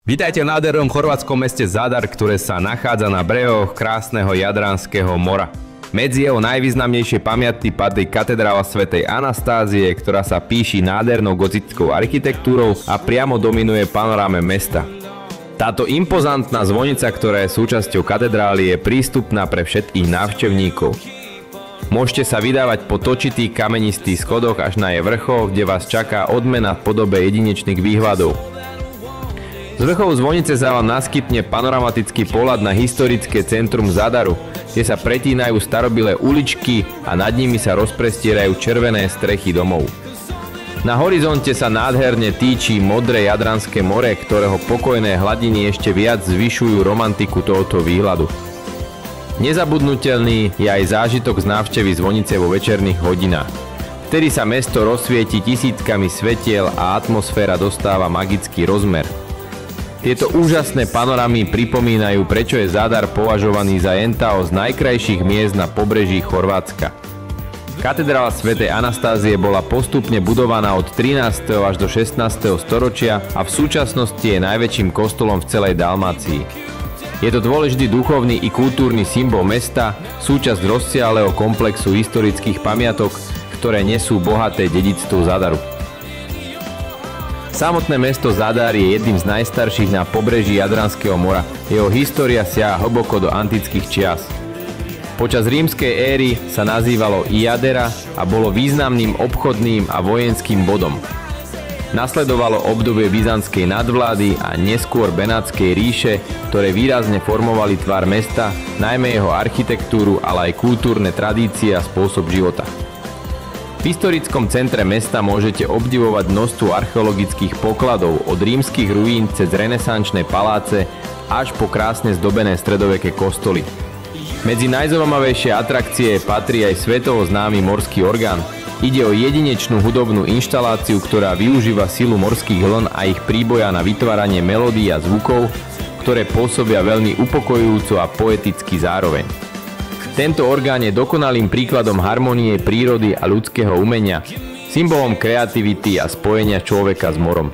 Vítajte v nádhernom chorvátskom meste Zadar, ktoré sa nachádza na brehoch krásneho Jadranského mora. Medzi jeho najvýznamnejšie pamiatky patrí katedrála svätej Anastázie, ktorá sa píši nádhernou gotickou architektúrou a priamo dominuje panoráme mesta. Táto impozantná zvonica, ktorá je súčasťou katedrály, je prístupná pre všetkých návštevníkov. Môžete sa vydávať po točitých kamenistých schodoch až na jej vrchol, kde vás čaká odmena v podobe jedinečných výhľadov. Z vrcholu zvonice sa vám naskytne panoramatický pohľad na historické centrum Zadaru, kde sa pretínajú starobilé uličky a nad nimi sa rozprestierajú červené strechy domov. Na horizonte sa nádherne týči modré Jadranské more, ktorého pokojné hladiny ešte viac zvyšujú romantiku tohoto výhľadu. Nezabudnutelný je aj zážitok z návštevy zvonice vo večerných hodinách. Vtedy sa mesto rozsvieti tisíckami svetiel a atmosféra dostáva magický rozmer. Tieto úžasné panorámy pripomínajú, prečo je Zadar považovaný za jedno z najkrajších miest na pobreží Chorvátska. Katedrála svätej Anastázie bola postupne budovaná od 13. až do 16. storočia a v súčasnosti je najväčším kostolom v celej Dalmácii. Je to dôležitý duchovný i kultúrny symbol mesta, súčasť rozsiahleho komplexu historických pamiatok, ktoré nesú bohaté dedičstvo Zadaru. Samotné mesto Zadar je jedným z najstarších na pobreží Jadranského mora. Jeho história siaha hlboko do antických čias. Počas rímskej éry sa nazývalo Iadera a bolo významným obchodným a vojenským bodom. Nasledovalo obdobie byzantskej nadvlády a neskôr Benátskej ríše, ktoré výrazne formovali tvar mesta, najmä jeho architektúru, ale aj kultúrne tradície a spôsob života. V historickom centre mesta môžete obdivovať množstvo archeologických pokladov od rímskych ruín cez renesančné paláce až po krásne zdobené stredoveké kostoly. Medzi najzaujímavejšie atrakcie patrí aj svetovo známy morský orgán. Ide o jedinečnú hudobnú inštaláciu, ktorá využíva silu morských vln a ich príboja na vytváranie melódií a zvukov, ktoré pôsobia veľmi upokojujúco a poeticky zároveň. Tento orgán je dokonalým príkladom harmonie prírody a ľudského umenia, symbolom kreativity a spojenia človeka s morom.